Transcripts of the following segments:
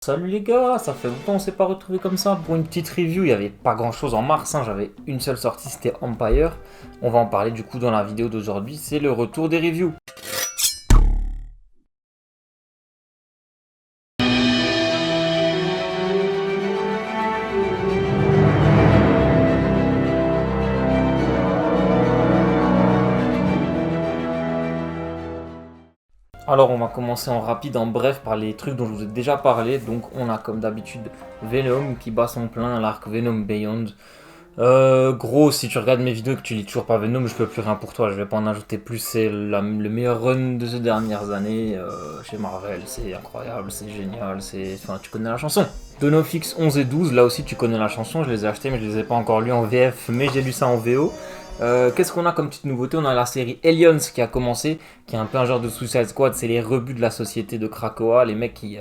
Salut les gars, ça fait longtemps qu'on s'est pas retrouvés comme ça pour une petite review. Il n'y avait pas grand chose en mars, j'avais une seule sortie, c'était Empire. On va en parler du coup dans la vidéo d'aujourd'hui, c'est le retour des reviews. Alors on va commencer en rapide, en bref, par les trucs dont je vous ai déjà parlé. Donc on a comme d'habitude Venom qui bat son plein, l'arc Venom Beyond. Gros, si tu regardes mes vidéos et que tu lis toujours pas Venom, je peux plus rien pour toi, je vais pas en ajouter plus, c'est le meilleur run de ces dernières années chez Marvel, c'est incroyable, c'est génial, enfin tu connais la chanson. Dawn of X 11 et 12, là aussi tu connais la chanson, je les ai achetés mais je les ai pas encore lus en VF, mais j'ai lu ça en VO. Qu'est-ce qu'on a comme petite nouveauté? On a la série Aliens qui a commencé, qui est un peu un genre de Suicide Squad, c'est les rebuts de la société de Krakoa, les mecs qui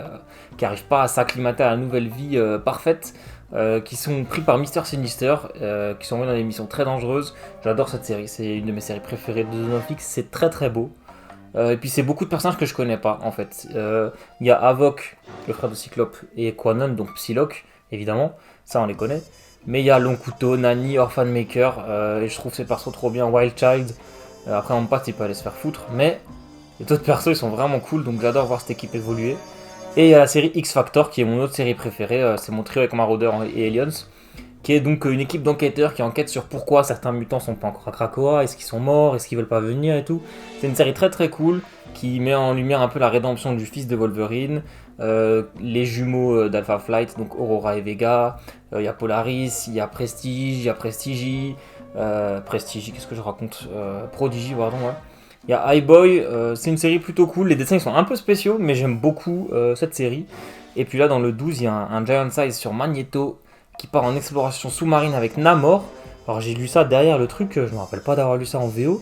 arrivent pas à s'acclimater à la nouvelle vie parfaite. Qui sont pris par Mister Sinister, qui sont envoyés dans des missions très dangereuses. J'adore cette série, c'est une de mes séries préférées de Dawn of X, c'est très très beau. Et puis c'est beaucoup de personnages que je connais pas en fait. Il y a Havok, le frère de Cyclope, et Quanon, donc Psylocke, évidemment, ça on les connaît. Mais il y a Long Couteau, Nani, Orphan Maker, et je trouve ces persos trop bien, Wild Child. Après en patte il peut aller se faire foutre, mais les autres persos ils sont vraiment cool, donc j'adore voir cette équipe évoluer. Et il y a la série X Factor qui est mon autre série préférée, c'est mon trio avec Marauder et Aliens, qui est donc une équipe d'enquêteurs qui enquête sur pourquoi certains mutants sont pas encore à Krakoa, est-ce qu'ils sont morts, est-ce qu'ils veulent pas venir et tout. C'est une série très très cool qui met en lumière un peu la rédemption du fils de Wolverine, les jumeaux d'Alpha Flight, donc Aurora et Vega, il y a Polaris, il y a Prestige, il y a Prestigie, qu'est-ce que je raconte, Prodigy pardon, ouais. Il y a Highboy, c'est une série plutôt cool, les dessins ils sont un peu spéciaux, mais j'aime beaucoup cette série. Et puis là dans le 12, il y a un Giant Size sur Magneto qui part en exploration sous-marine avec Namor. Alors j'ai lu ça derrière le truc, je me rappelle pas d'avoir lu ça en VO,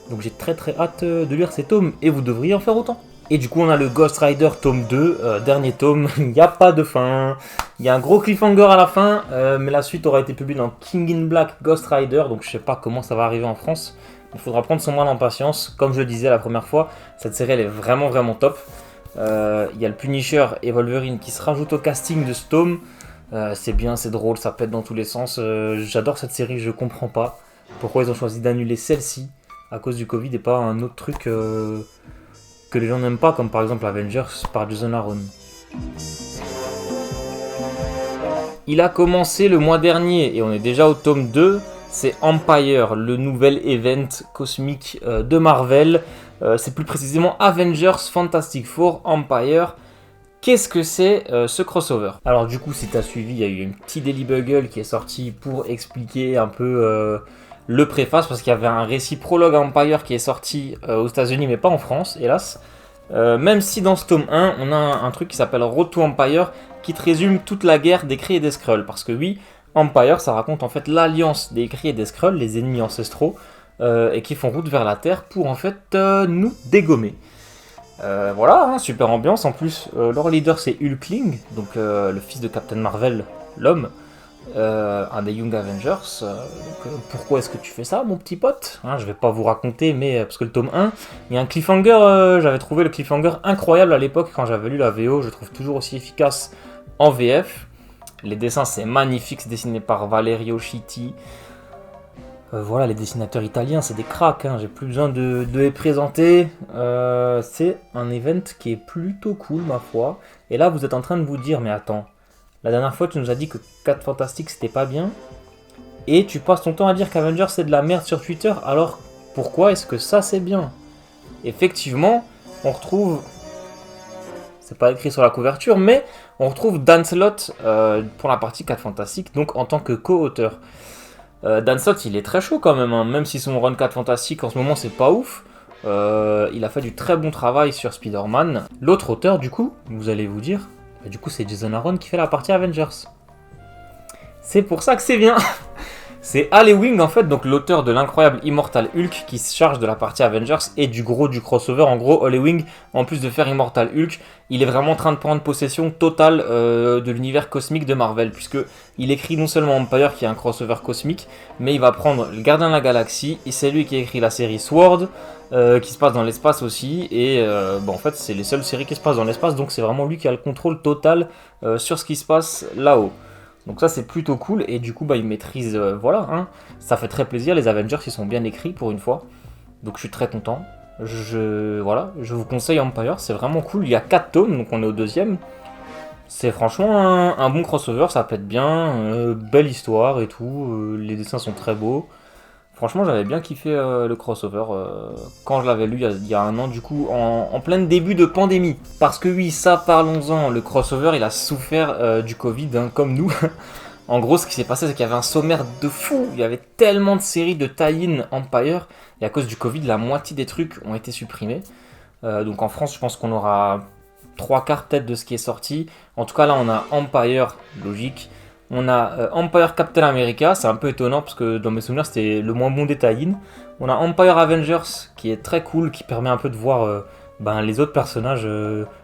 donc j'ai très très hâte de lire ces tomes, et vous devriez en faire autant. Et du coup on a le Ghost Rider tome 2, dernier tome, il n'y a pas de fin. Il y a un gros cliffhanger à la fin, mais la suite aura été publiée dans King in Black Ghost Rider, donc je sais pas comment ça va arriver en France. Il faudra prendre son mal en patience. Comme je le disais la première fois, cette série elle est vraiment vraiment top. Il y a le Punisher et Wolverine qui se rajoutent au casting de ce tome. C'est bien, c'est drôle, ça pète dans tous les sens. J'adore cette série, je comprends pas pourquoi ils ont choisi d'annuler celle-ci à cause du Covid et pas un autre truc que les gens n'aiment pas, comme par exemple Avengers par Jason Aaron. Il a commencé le mois dernier et on est déjà au tome 2. C'est Empire, le nouvel event cosmique de Marvel. C'est plus précisément Avengers Fantastic Four Empire. Qu'est-ce que c'est ce crossover? Alors du coup, si tu as suivi, il y a eu un petit Daily Bugle qui est sorti pour expliquer un peu le préface, parce qu'il y avait un récit prologue à Empire qui est sorti aux États-Unis, mais pas en France, hélas. Même si dans ce tome 1, on a un truc qui s'appelle Road to Empire, qui te résume toute la guerre des Kree et des Skrulls. Parce que oui, Empire, ça raconte en fait l'alliance des Kree et des Skrulls, les ennemis ancestraux, et qui font route vers la Terre pour en fait nous dégommer. Voilà, hein, super ambiance. En plus, leur leader c'est Hulkling, donc le fils de Captain Marvel, l'homme, un des Young Avengers. Pourquoi est-ce que tu fais ça, mon petit pote, hein? Je vais pas vous raconter, mais parce que le tome 1, il y a un cliffhanger. J'avais trouvé le cliffhanger incroyable à l'époque quand j'avais lu la VO. Je le trouve toujours aussi efficace en VF. Les dessins c'est magnifique, c'est dessiné par Valerio Chitti. Voilà, les dessinateurs italiens, c'est des cracks, hein, j'ai plus besoin de les présenter. C'est un event qui est plutôt cool, ma foi. Et là, vous êtes en train de vous dire, mais attends, la dernière fois, tu nous as dit que 4 Fantastiques, c'était pas bien. Et tu passes ton temps à dire qu'Avengers, c'est de la merde sur Twitter. Alors, pourquoi est-ce que ça, c'est bien? Effectivement, on retrouve... C'est pas écrit sur la couverture, mais on retrouve Dan Slott pour la partie 4 Fantastiques, donc en tant que co-auteur. Dan Slott, il est très chaud quand même, hein. Même si son run 4 Fantastique en ce moment c'est pas ouf, il a fait du très bon travail sur Spider-Man. L'autre auteur, du coup, vous allez vous dire, bah, du coup c'est Jason Aaron qui fait la partie Avengers. C'est pour ça que c'est bien. C'est Al Ewing en fait, donc l'auteur de l'incroyable Immortal Hulk, qui se charge de la partie Avengers et du gros du crossover. En gros, Al Ewing, en plus de faire Immortal Hulk, il est vraiment en train de prendre possession totale de l'univers cosmique de Marvel, puisque il écrit non seulement Empire, qui est un crossover cosmique, mais il va prendre le Gardien de la Galaxie, et c'est lui qui a écrit la série Sword, qui se passe dans l'espace aussi, et en fait c'est les seules séries qui se passent dans l'espace, donc c'est vraiment lui qui a le contrôle total sur ce qui se passe là-haut. Donc ça c'est plutôt cool, et du coup il maîtrise, voilà, hein, ça fait très plaisir, les Avengers ils sont bien écrits pour une fois, donc je suis très content. Voilà, je vous conseille Empire, c'est vraiment cool, il y a 4 tomes, donc on est au deuxième. C'est franchement un bon crossover, ça pète bien, belle histoire et tout, les dessins sont très beaux. Franchement, j'avais bien kiffé le crossover quand je l'avais lu il y a un an, du coup, en plein début de pandémie. Parce que oui, ça, parlons-en, le crossover, il a souffert du Covid, hein, comme nous. En gros, ce qui s'est passé, c'est qu'il y avait un sommaire de fou. Il y avait tellement de séries de tie-in Empire, et à cause du Covid, la moitié des trucs ont été supprimés. Donc en France, je pense qu'on aura trois quarts peut-être de ce qui est sorti. En tout cas, là, on a Empire, logique. On a Empire Captain America, c'est un peu étonnant parce que dans mes souvenirs c'était le moins bon des tie-in. On a Empire Avengers qui est très cool, qui permet un peu de voir les autres personnages,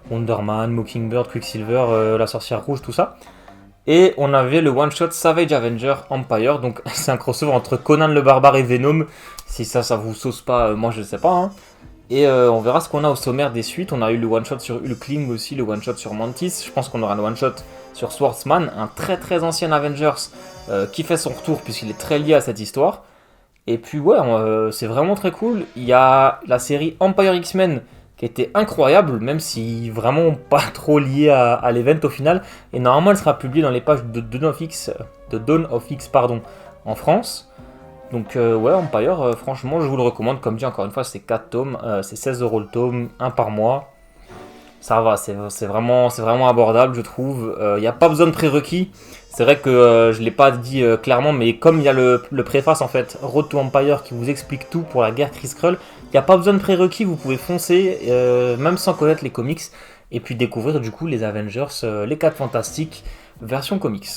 Wonder Man, Mockingbird, Quicksilver, la sorcière rouge, tout ça. Et on avait le one-shot Savage Avenger Empire, donc c'est un crossover entre Conan le Barbare et Venom. Si ça vous sauce pas, moi je sais pas. Hein. Et on verra ce qu'on a au sommaire des suites. On a eu le one-shot sur Hulkling aussi, le one-shot sur Mantis. Je pense qu'on aura le one-shot sur Swordsman, un très très ancien Avengers qui fait son retour puisqu'il est très lié à cette histoire. Et puis ouais, c'est vraiment très cool. Il y a la série Empire X-Men qui était incroyable, même si vraiment pas trop liée à l'event au final. Et normalement elle sera publiée dans les pages de Dawn of X en France. Donc ouais, Empire, franchement, je vous le recommande. Comme dit, encore une fois, c'est 4 tomes, c'est 16€ le tome, un par mois. Ça va, c'est vraiment abordable, je trouve. Il n'y a pas besoin de prérequis. C'est vrai que je ne l'ai pas dit clairement, mais comme il y a le préface, en fait, Road to Empire, qui vous explique tout pour la guerre Chris-Skrull, il n'y a pas besoin de prérequis, vous pouvez foncer, même sans connaître les comics, et puis découvrir du coup les Avengers, les 4 Fantastiques, version comics.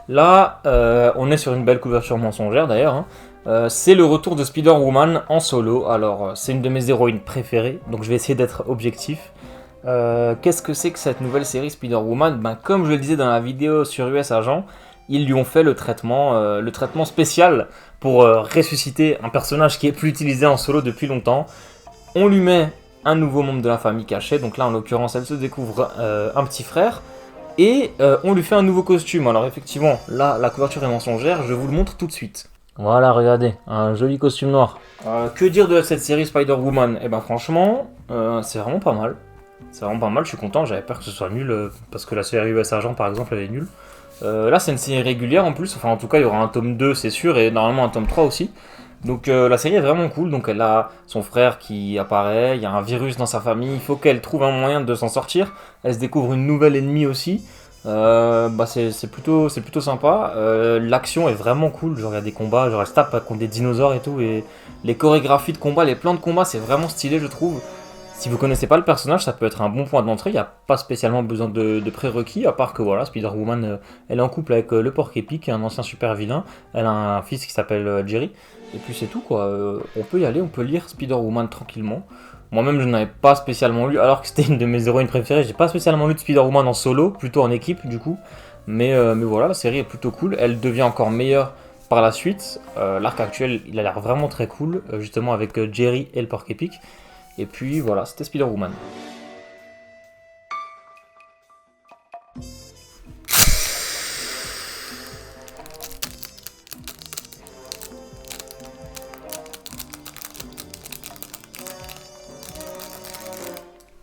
Là, on est sur une belle couverture mensongère d'ailleurs. Hein. C'est le retour de Spider-Woman en solo. Alors, c'est une de mes héroïnes préférées, donc je vais essayer d'être objectif. Qu'est-ce que c'est que cette nouvelle série Spider-Woman ? Comme je le disais dans la vidéo sur US Agent, ils lui ont fait le traitement spécial pour ressusciter un personnage qui est plus utilisé en solo depuis longtemps. On lui met un nouveau membre de la famille caché, donc là en l'occurrence elle se découvre un petit frère. Et on lui fait un nouveau costume. Alors effectivement, là, la couverture est mensongère, je vous le montre tout de suite. Voilà, regardez, un joli costume noir. Que dire de cette série Spider-Woman ? Eh ben franchement, c'est vraiment pas mal. C'est vraiment pas mal, je suis content, j'avais peur que ce soit nul, parce que la série US Agent par exemple, elle est nulle. Là, c'est une série régulière en plus, enfin en tout cas, il y aura un tome 2, c'est sûr, et normalement un tome 3 aussi. Donc la série est vraiment cool, donc elle a son frère qui apparaît, il y a un virus dans sa famille, il faut qu'elle trouve un moyen de s'en sortir, elle se découvre une nouvelle ennemie aussi, c'est plutôt sympa, l'action est vraiment cool, genre il y a des combats, genre elle se tape contre des dinosaures et tout, et les chorégraphies de combat, les plans de combat c'est vraiment stylé je trouve. Si vous connaissez pas le personnage, ça peut être un bon point d'entrée, il n'y a pas spécialement besoin de prérequis, à part que voilà, Spider-Woman, elle est en couple avec le Porc-Épic, un ancien super vilain, elle a un fils qui s'appelle Jerry, et puis c'est tout quoi, on peut y aller, on peut lire Spider-Woman tranquillement. Moi-même je n'avais pas spécialement lu, alors que c'était une de mes héroïnes préférées, j'ai pas spécialement lu de Spider-Woman en solo, plutôt en équipe du coup, mais voilà, la série est plutôt cool, elle devient encore meilleure par la suite, l'arc actuel il a l'air vraiment très cool, justement avec Jerry et le Porc-Épic. Et puis voilà, c'était Spider-Woman.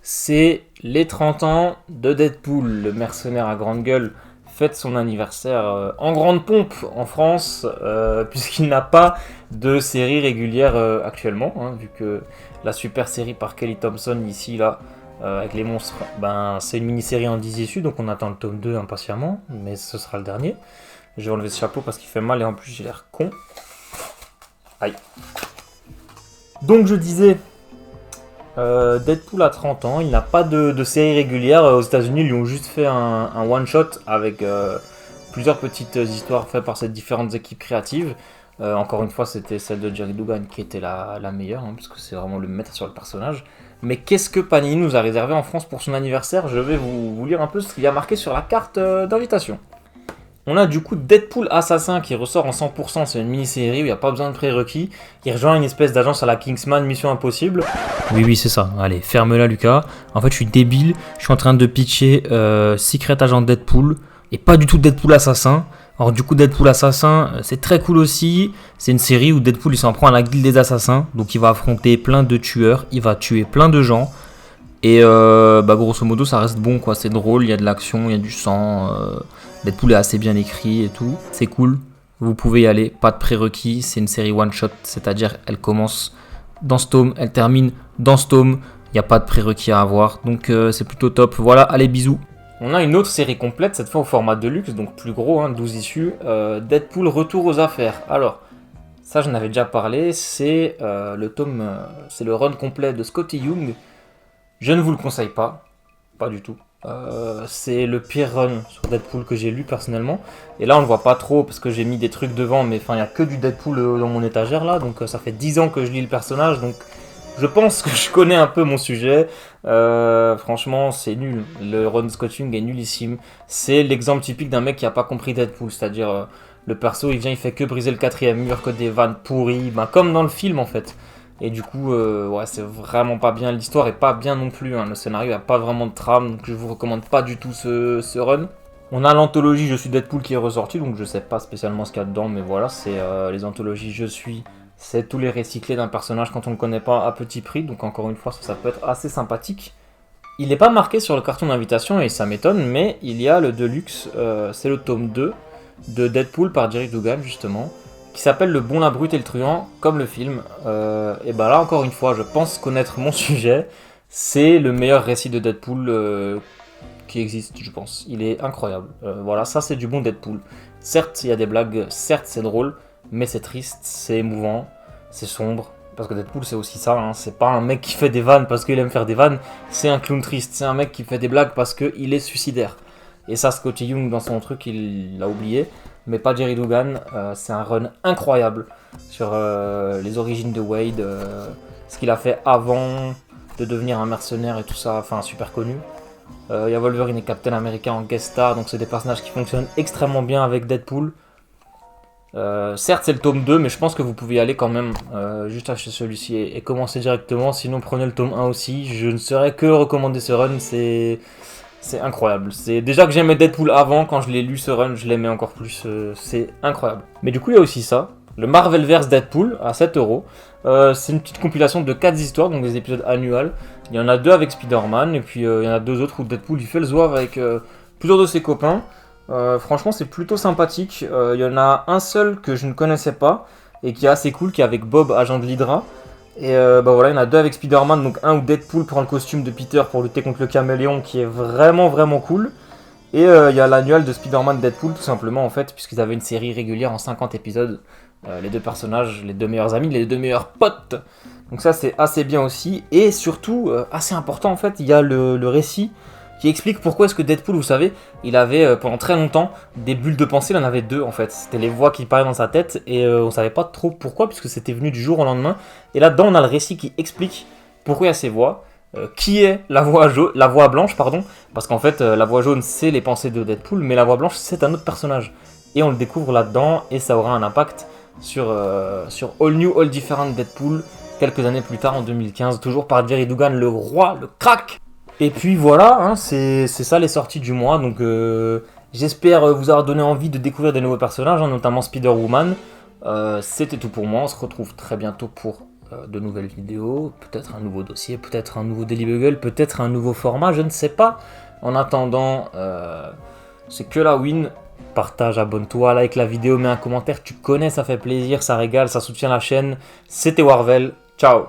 C'est les 30 ans de Deadpool, le mercenaire à grande gueule fête son anniversaire en grande pompe en France, puisqu'il n'a pas de série régulière actuellement, hein, vu que la super série par Kelly Thompson ici, là, avec les monstres, c'est une mini-série en 10 issues, donc on attend le tome 2 impatiemment, mais ce sera le dernier. Je vais enlever ce chapeau parce qu'il fait mal et en plus j'ai l'air con. Aïe. Donc je disais, Deadpool a 30 ans, il n'a pas de série régulière. Aux États-Unis ils lui ont juste fait un one-shot avec plusieurs petites histoires faites par ces différentes équipes créatives. Encore une fois, c'était celle de Jerry Dugan qui était la meilleure, hein, parce que c'est vraiment le maître sur le personnage. Mais qu'est-ce que Panini nous a réservé en France pour son anniversaire ? Je vais vous lire un peu ce qu'il y a marqué sur la carte d'invitation. On a du coup Deadpool Assassin qui ressort en 100%, c'est une mini-série où il n'y a pas besoin de prérequis. Il rejoint une espèce d'agence à la Kingsman, Mission Impossible. Oui, c'est ça. Allez, ferme-la, Lucas. En fait, je suis débile. Je suis en train de pitcher Secret Agent Deadpool et pas du tout Deadpool Assassin. Alors, du coup, Deadpool Assassin, c'est très cool aussi. C'est une série où Deadpool il s'en prend à la guilde des assassins. Donc, il va affronter plein de tueurs. Il va tuer plein de gens. Et grosso modo, ça reste bon, quoi. C'est drôle, il y a de l'action, il y a du sang. Deadpool est assez bien écrit et tout. C'est cool. Vous pouvez y aller. Pas de prérequis. C'est une série one-shot. C'est-à-dire, elle commence dans ce tome, elle termine dans ce tome. Il n'y a pas de prérequis à avoir. Donc, c'est plutôt top. Voilà, allez, bisous. On a une autre série complète, cette fois au format deluxe, donc plus gros, 12 issues. Deadpool Retour aux affaires. Alors, ça, je n'avais déjà parlé. C'est le tome, c'est le run complet de Scotty Young. Je ne vous le conseille pas du tout. C'est le pire run sur Deadpool que j'ai lu personnellement. Et là on le voit pas trop parce que j'ai mis des trucs devant, mais enfin il n'y a que du Deadpool dans mon étagère là. Donc ça fait 10 ans que je lis le personnage, donc je pense que je connais un peu mon sujet. Franchement c'est nul. Le run Scott Young est nullissime. C'est l'exemple typique d'un mec qui a pas compris Deadpool. C'est-à-dire le perso il vient, il fait que briser le quatrième mur, que des vannes pourries, comme dans le film en fait. Et du coup, ouais, c'est vraiment pas bien. L'histoire est pas bien non plus. Le scénario a pas vraiment de trame, donc je vous recommande pas du tout ce run. On a l'anthologie Je suis Deadpool qui est ressortie, donc je sais pas spécialement ce qu'il y a dedans, mais voilà, c'est les anthologies Je suis. C'est tous les récits clés d'un personnage quand on le connaît pas à petit prix, donc encore une fois, ça peut être assez sympathique. Il n'est pas marqué sur le carton d'invitation et ça m'étonne, mais il y a le Deluxe, c'est le tome 2 de Deadpool par Jerry Dugan justement, qui s'appelle Le Bon, la Brute et le Truand, comme le film. Et bah là, encore une fois, je pense connaître mon sujet. C'est le meilleur récit de Deadpool qui existe, je pense. Il est incroyable. Voilà, ça c'est du bon Deadpool. Certes, il y a des blagues, certes c'est drôle, mais c'est triste, c'est émouvant, c'est sombre. Parce que Deadpool c'est aussi ça, c'est pas un mec qui fait des vannes parce qu'il aime faire des vannes, c'est un clown triste, c'est un mec qui fait des blagues parce qu'il est suicidaire. Et ça, Scotty Young, dans son truc, il l'a oublié. Mais pas Jerry Dugan. C'est un run incroyable sur les origines de Wade. Ce qu'il a fait avant de devenir un mercenaire et tout ça. Enfin, super connu. Il y a Wolverine et Captain America en guest star. Donc, c'est des personnages qui fonctionnent extrêmement bien avec Deadpool. Certes, c'est le tome 2, mais je pense que vous pouvez y aller quand même. Juste acheter celui-ci et commencer directement. Sinon, prenez le tome 1 aussi. Je ne saurais que recommander ce run. C'est incroyable. C'est déjà que j'aimais Deadpool avant, quand je l'ai lu ce run, je l'aimais encore plus. C'est incroyable. Mais du coup, il y a aussi ça, le Marvelverse Deadpool à 7€. C'est une petite compilation de 4 histoires, donc des épisodes annuels. Il y en a 2 avec Spider-Man, et puis il y en a 2 autres où Deadpool il fait le zouave avec plusieurs de ses copains. Franchement, c'est plutôt sympathique. Il y en a un seul que je ne connaissais pas, et qui est assez cool, qui est avec Bob, agent de l'Hydra. Et voilà, il y en a 2 avec Spider-Man, donc un où Deadpool prend le costume de Peter pour lutter contre le caméléon, qui est vraiment vraiment cool. Et il y a l'annuel de Spider-Man Deadpool, tout simplement en fait, puisqu'ils avaient une série régulière en 50 épisodes. Les 2 personnages, les 2 meilleurs amis, les 2 meilleurs potes. Donc ça c'est assez bien aussi. Et surtout, assez important en fait, il y a le récit qui explique pourquoi est-ce que Deadpool, vous savez, il avait pendant très longtemps des bulles de pensée, il en avait 2 en fait. C'était les voix qui parlaient dans sa tête et on savait pas trop pourquoi puisque c'était venu du jour au lendemain. Et là-dedans on a le récit qui explique pourquoi il y a ces voix, qui est la voix blanche, pardon, parce qu'en fait la voix jaune c'est les pensées de Deadpool, mais la voix blanche c'est un autre personnage. Et on le découvre là-dedans et ça aura un impact sur All New, All Different Deadpool quelques années plus tard en 2015, toujours par Jerry Dugan, le roi, le crack. Et puis voilà, c'est ça les sorties du mois, donc j'espère vous avoir donné envie de découvrir des nouveaux personnages, notamment Spider-Woman. C'était tout pour moi, on se retrouve très bientôt pour de nouvelles vidéos, peut-être un nouveau dossier, peut-être un nouveau Daily Bugle, peut-être un nouveau format, je ne sais pas. En attendant, c'est que la win. Partage, abonne-toi, like la vidéo, mets un commentaire, tu connais, ça fait plaisir, ça régale, ça soutient la chaîne. C'était Warvel, ciao.